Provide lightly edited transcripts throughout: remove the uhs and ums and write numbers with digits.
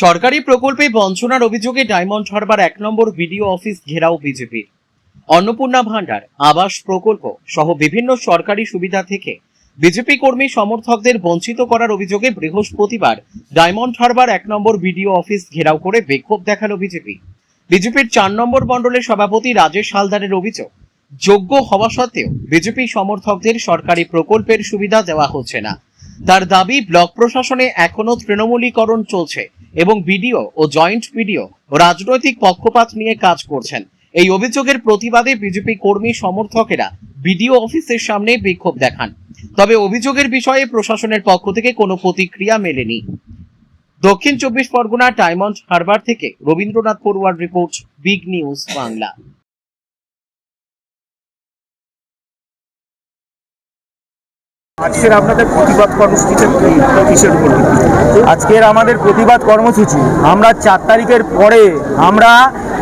সরকারি প্রকল্পে বঞ্চনার অভিযোগে ডায়মন্ড হারবার 1 নম্বর ভিডিও অফিস ঘেরাও বিজেপির। অন্নপূর্ণা ভান্ডার, আবাস প্রকল্প সহ বিভিন্ন সরকারি সুবিধা থেকে বিজেপি কর্মী সমর্থকদের বঞ্চিত করার অভিযোগে বৃহস্পতিবার ডায়মন্ড হারবার 1 নম্বর ভিডিও অফিস ঘেরাও করে বিক্ষোভ দেখালো বিজেপি। বিজেপির 4 নম্বর মণ্ডলের সভাপতি রাজেশ হালদারের অভিযোগ, যোগ্য হওয়া সত্ত্বেও বিজেপি সমর্থকদের সরকারি প্রকল্পের সুবিধা দেওয়া হচ্ছে না। তার দাবি, ব্লক প্রশাসনে এখনো তৃণমূলীকরণ চলছে এবং বিডিও ও জয়েন্ট বিডিও রাজনৈতিক পক্ষপাত নিয়ে কাজ করছেন। এই অভিযোগের প্রতিবাদে বিজেপি কর্মী সমর্থকেরা বিডিও অফিসের সামনে বিক্ষোভ দেখান। তবে অভিযোগের বিষয়ে প্রশাসনের পক্ষ থেকে কোনো প্রতিক্রিয়া মেলেনি। দক্ষিণ 24 পরগনা ডায়মন্ড হারবার থেকে রবীন্দ্রনাথ পড়ুয়ার রিপোর্ট, বিগ নিউজ বাংলা। আজকের আপনাদের প্রতিবাদ কর্মসূচিটা কিসের উপর? আজকের আমাদের প্রতিবাদ কর্মসূচি, আমরা 4 তারিখের পরে আমরা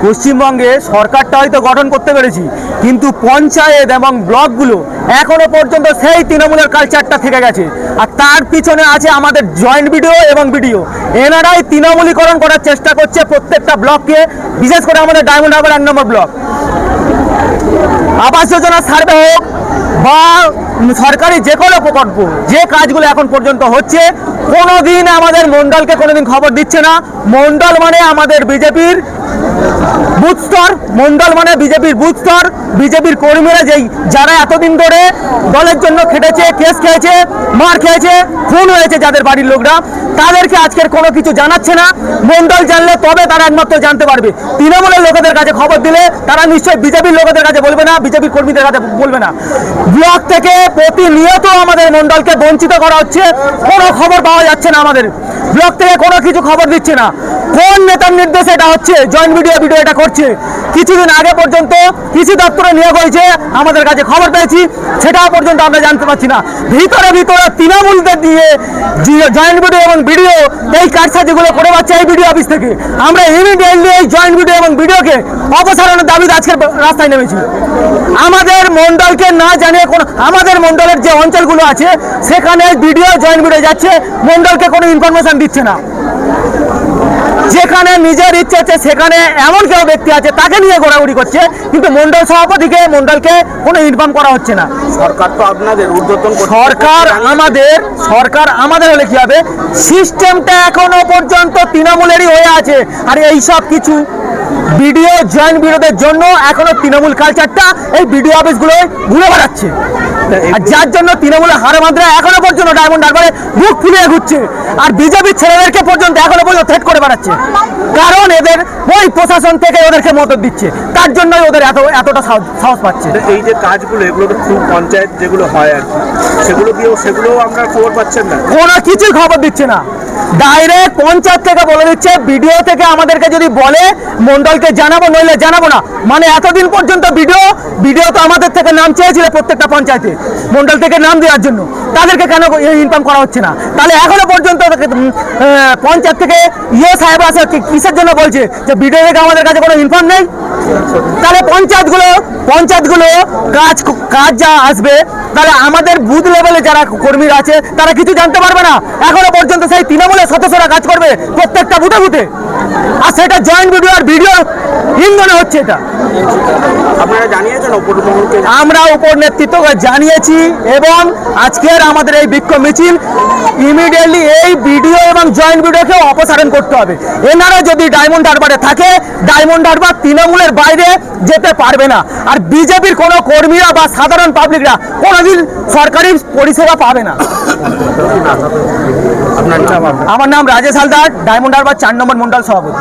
পশ্চিমবঙ্গে সরকারটা হয়তো গঠন করতে পেরেছি, কিন্তু পঞ্চায়েত এবং ব্লকগুলো এখনো পর্যন্ত সেই তৃণমূলের কালচারটা থেকে গেছে। আর তার পিছনে আছে আমাদের জয়েন্ট বিডিও এবং বিডিও, এনারাই তৃণমূলীকরণ করার চেষ্টা করছে প্রত্যেকটা ব্লককে, বিশেষ করে আমাদের ডায়মন্ড হারবার 1 নম্বর ব্লক। আবাস যোজনা সার্ভে হোক বা সরকারি যে কোনো প্রকল্প, যে কাজগুলো এখন পর্যন্ত হচ্ছে, কোনোদিন আমাদের মন্ডলকে কোনোদিন খবর দিচ্ছে না। মন্ডল মানে আমাদের বিজেপির বুথ স্তর, মন্ডল মানে বিজেপির বুথ স্তর, বিজেপির কর্মীরা যারা এতদিন ধরে দলের জন্য খেটেছে, কেস খেয়েছে, মার খেয়েছে, খুন হয়েছে যাদের বাড়ির লোকরা, তাদেরকে আজকের কোনো কিছু জানাচ্ছে না। মন্ডল জানলে তবে তারা একমাত্র জানতে পারবে। তৃণমূলের লোকেদের কাছে খবর দিলে তারা নিশ্চয়ই বিজেপির লোকেদের কাছে বলবে না, বিজেপির কর্মীদের কাছে বলবে না। ব্লক থেকে প্রতিনিয়ত আমাদের মন্ডলকে বঞ্চিত করা হচ্ছে, কোনো খবর পাওয়া যাচ্ছে না। আমাদের ব্লক থেকে কোনো কিছু খবর দিচ্ছে না। কোন নেতার নির্দেশে এটা হচ্ছে? জয়েন্ট ভিডিও এটা করছে। কিছুদিন আগে পর্যন্ত কৃষি দপ্তরে নিয়োগ হয়েছে, আমাদের কাছে খবর পেয়েছি, সেটাও পর্যন্ত আমরা জানতে পারছি না। ভিতরে ভিতরে তৃণমূলদের দিয়ে জয়েন্ট ভিডিও এবং ভিডিও এই কারসাজিগুলো করে পাচ্ছে এই ভিডিও অফিস থেকে। আমরা ইমিডিয়েটলি এই জয়েন্ট ভিডিও এবং ভিডিওকে অপসারণের দাবিতে আজকের রাস্তায় নেমেছি। আমাদের মন্ডলকে না জানিয়ে আমাদের মন্ডলের যে অঞ্চলগুলো আছে সেখানে ভিডিও জয়েন্ট ভিডিও যাচ্ছে, মন্ডলকে কোনো ইনফরমেশন দিচ্ছে না। যেখানে নিজের ইচ্ছে হচ্ছে সেখানে এমন কেউ ব্যক্তি আছে তাকে নিয়ে ঘোরাঘুরি করছে, কিন্তু মন্ডল সভাপতিকে, মন্ডলকে কোনো ইনফর্ম করা হচ্ছে না। সরকার তো আপনাদের ঊর্ধ্বতন, সরকার আমাদের হলে কি হবে? সিস্টেমটা এখনো পর্যন্ত তৃণমূলেরই হয়ে আছে। আর এই সব কিছু বিডিও জয়েন্ট বিরোধের জন্য এখনো তৃণমূল কালচারটা এই বিডিও অফিসগুলো ঘুরে বেড়াচ্ছে, আর যার জন্য তৃণমূলের হারে মাত্রা এখনো পর্যন্ত ডায়মন্ড হারবারে বুক ফুলিয়ে ঘুরছে। আর বিজেপির ছেলেদেরকে পর্যন্ত এখনো পর্যন্ত থ্রেট করে বেড়াচ্ছে, কারণ এদের ওই প্রশাসন থেকে ওদেরকে মদত দিচ্ছে, তার জন্যই ওদের এতটা সাহস পাচ্ছে। এই যে কাজগুলো, এগুলো তো খুব পঞ্চায়েত যেগুলো হয় আর কি, সেগুলোও আমরা খবর পাচ্ছেন না, কোনো কিছুই খবর দিচ্ছে না। ডাইরেক্ট পঞ্চায়েত থেকে বলে দিচ্ছে, ভিডিও থেকে আমাদেরকে যদি বলে মন্ডলকে জানাবো, নইলে জানাবো না। মানে এতদিন পর্যন্ত ভিডিও তো আমাদের থেকে নাম চেয়েছিল প্রত্যেকটা পঞ্চায়েতে, মন্ডল থেকে নাম দেওয়ার জন্য, তাদেরকে কেন ইনফর্ম করা হচ্ছে না? তাহলে এখনো পর্যন্ত পঞ্চায়েত থেকে সাহেব আছে কিসের জন্য বলছে যে ভিডিও থেকে আমাদের কাছে কোনো ইনফর্ম নেই? তাহলে পঞ্চায়েতগুলো কাজ যা আসবে, তাহলে আমাদের বুথ লেভেলে যারা কর্মীরা আছে তারা কিছু জানতে পারবে না। এখনো পর্যন্ত সেই তৃণমূলের সদস্যরা কাজ করবে প্রত্যেকটা বুথে বুথে, আর সেটা জয়েন্ট ভিডিও আর ভিডিও ইন্ধনে হচ্ছে। এটা আপনারা জানিয়েছেন? আমরা উপর নেতৃত্বকে জানিয়েছি, এবং আজকের আমাদের এই বিক্ষোভ মিছিল ইমিডিয়েটলি এই ভিডিও এবং জয়েন্ট ভিডিওকে অপসারণ করতে হবে। এনারা যদি ডায়মন্ড হারবারে থাকে, ডায়মন্ড হারবার তৃণমূলের বাইরে যেতে পারবে না। আর বিজেপির কোনো কর্মীরা বা সাধারণ পাবলিকরা কোনোদিন সরকারি পরিষেবা পাবে না। আপনার নাম? আমার নাম রাজেশ হালদার, ডায়মন্ড হারবার 4 নম্বর মন্ডল সভাপতি।